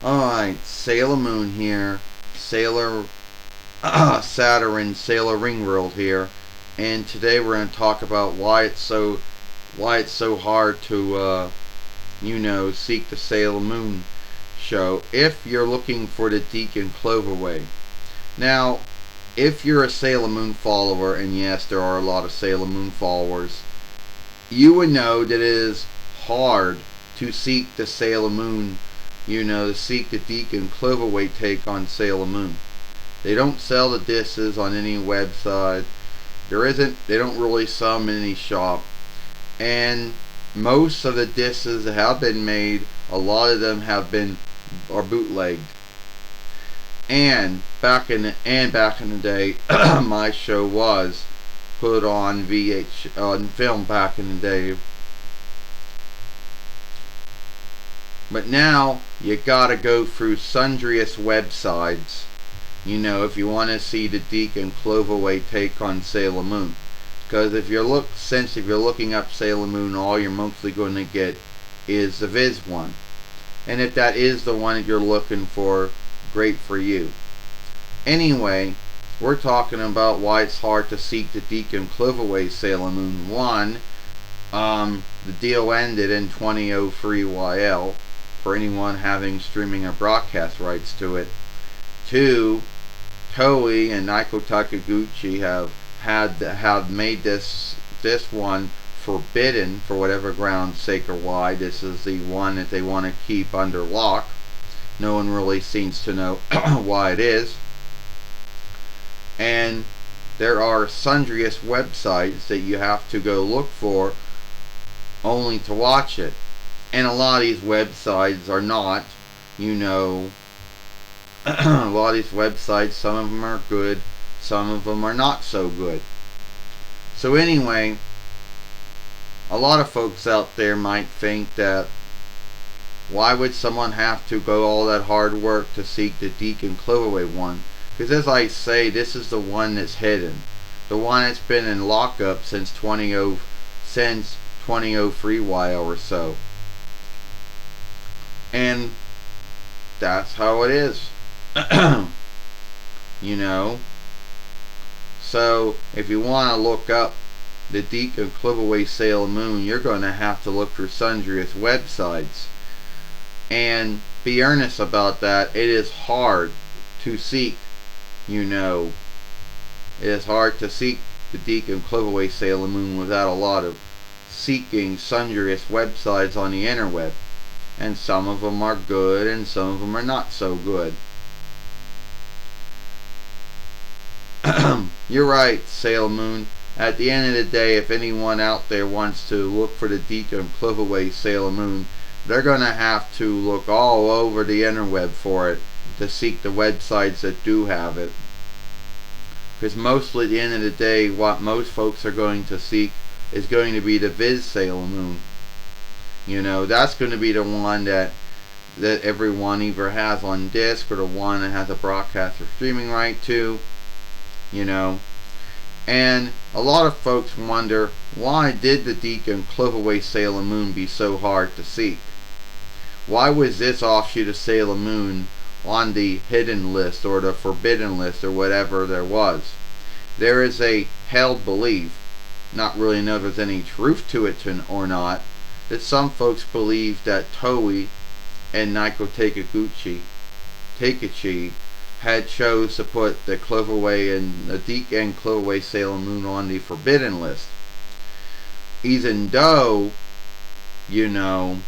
Alright, Sailor Moon here, Sailor Saturn, Sailor Ring World here, and today we're going to talk about why it's so hard to seek the Sailor Moon show if you're looking for the Dic Cloverway. Now, if you're a Sailor Moon follower, and yes, there are a lot of Sailor Moon followers, you would know that it is hard to seek the Sailor Moon, to seek the Dic Cloverway take on Sailor Moon. They don't sell the discs on any website. They don't really sell them in any shop. And most of the discs that have been made, a lot of them are bootlegged. And back in the day, my show was put on on film back in the day. But now you gotta go through sundriest websites, if you want to see the Dic Cloverway take on Sailor Moon. Because if you're looking up Sailor Moon, all you're mostly going to get is the Viz one. And if that is the one that you're looking for, great for you. Anyway, we're talking about why it's hard to seek the Dic Cloverway Sailor Moon. One, the deal ended in 2003 YL for anyone having streaming or broadcast rights to it. Two, Toei and Naiko Takiguchi have made this one forbidden for whatever ground, sake or why. This is the one that they want to keep under lock. No one really seems to know why it is. And there are sundriest websites that you have to go look for only to watch it. And a lot of these websites are not, a lot of these websites, some of them are good, some of them are not so good. So anyway, a lot of folks out there might think that why would someone have to go all that hard work to seek the Dic Cloverway one? Because as I say, this is the one that's hidden. The one that's been in lockup since 2003 YL or so. And that's how it is. So if you want to look up the Dic Cloverway Sailor Moon, you're going to have to look for sundriest websites. And be earnest about that. It is hard to seek, it is hard to seek the Dic Cloverway Sailor Moon without a lot of seeking sundriest websites on the INTERWEB. And some of them are good and some of them are not so good. You're right, Sailor Moon. At the end of the day, if anyone out there wants to look for the Dic Cloverway Sailor Moon, they're going to have to look all over the interweb for it to seek the websites that do have it. Because mostly at the end of the day, what most folks are going to seek is going to be the Viz Sailor Moon. That's going to be the one that everyone either has on disc or the one that has a broadcast or streaming right to. And a lot of folks wonder, why did the Dic Cloverway Sailor Moon be so hard to seek? Why was this offshoot of Sailor Moon on the hidden list or the forbidden list or whatever there was? There is a held belief, not really know if there's any truth to it or not, that some folks believe that Toei and Naiko Takiguchi had chose to put the Cloverway and the Dic Cloverway Sailor Moon on the forbidden list, even though no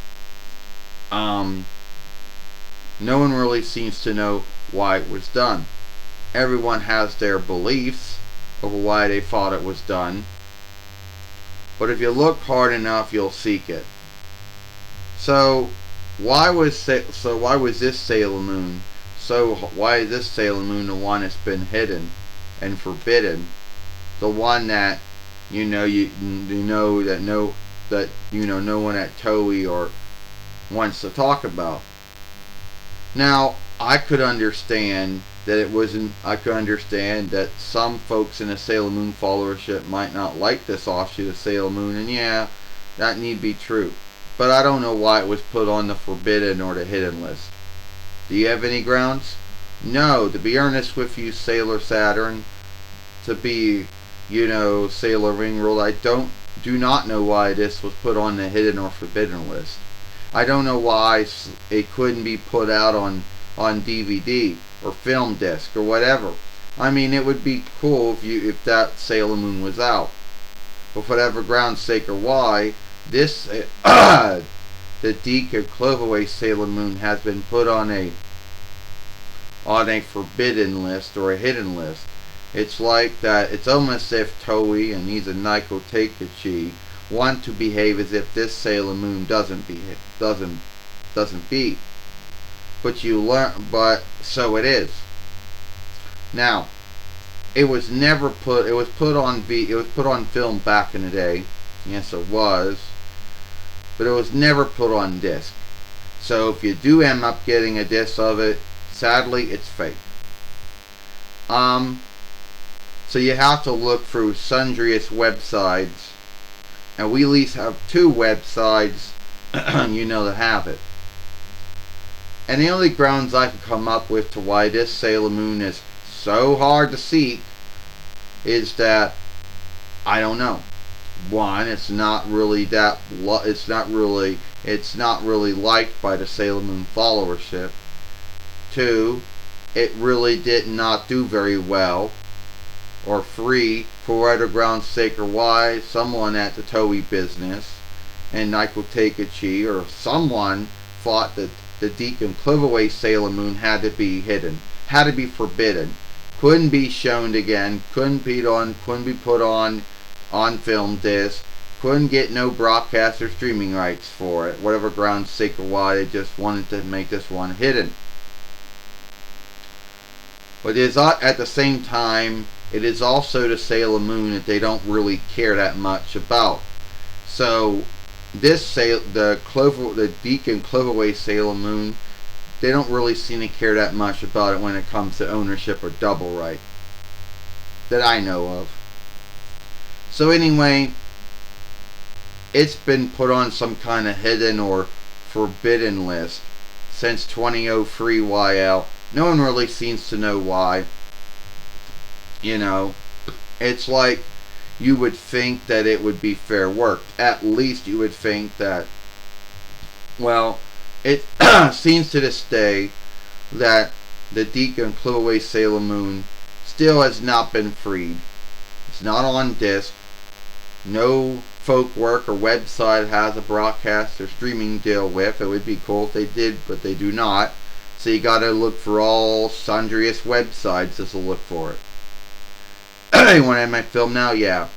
one really seems to know why it was done. Everyone has their beliefs over why they thought it was done, but if you look hard enough, you'll seek it. So why is this Sailor Moon? Why is this Sailor Moon the one that's been hidden and forbidden? The one that no one at Toei or wants to talk about. Now, I could understand that some folks in the Sailor Moon followership might not like this offshoot of Sailor Moon, and yeah, that need be true. But I don't know why it was put on the forbidden or the hidden list. Do you have any grounds? No. To be earnest with you, Sailor Saturn, to be, Sailor Ringworld, I do not know why this was put on the hidden or forbidden list. I don't know why it couldn't be put out on DVD or film disc or whatever. I mean, it would be cool if that Sailor Moon was out. But for whatever ground's sake or why, this the Dic Cloverway Sailor Moon has been put on a forbidden list or a hidden list. It's like that. It's almost as if Toei and either Nico Takeuchi want to behave as if this Sailor Moon doesn't beat. But you learn. But so it is. Now, it was never put. It was put on It was put on film back in the day. Yes, it was. But it was never put on disc. So if you do end up getting a disc of it, sadly, it's fake. So you have to look through sundriest websites, and we at least have 2 websites, that have it. And the only grounds I can come up with to why this Sailor Moon is so hard to seek is that I don't know. One, it's not really it's not really liked by the Sailor Moon followership. 2, it really did not do very well. Or 3, for whatever ground's sake or why, someone at the Toei business and Nico Takeuchi or someone thought that the Dic Cloverway Sailor Moon had to be hidden, had to be forbidden, couldn't be shown again, couldn't be put on film disc, couldn't get no broadcast or streaming rights for it, whatever ground's sake or why, they just wanted to make this one hidden. But it is at the same time, it is also the Sailor Moon that they don't really care that much about. So the Dic Cloverway Sailor Moon, they don't really seem to care that much about it when it comes to ownership or double right that I know of. So anyway, it's been put on some kind of hidden or forbidden list since 2003 YL. No one really seems to know why. It's like you would think that it would be fair work. At least you would think that, well, it seems to this day that the Dic Cloverway Sailor Moon still has not been freed. It's not on disc. No folk work or website has a broadcast or streaming deal with. It would be cool if they did, but they do not. So you gotta look for all sundriest websites to look for it. You want to end my film now? Yeah.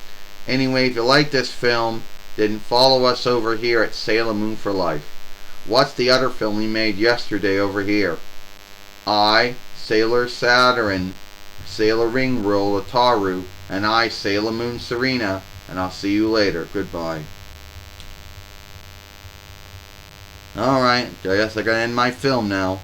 Anyway, if you like this film, then follow us over here at Sailor Moon for Life. What's the other film we made yesterday over here? I, Sailor Saturn, Sailor Ringworld Ataru, and I, Sailor Moon Serena. And I'll see you later. Goodbye. Alright, I guess I gotta end my film now.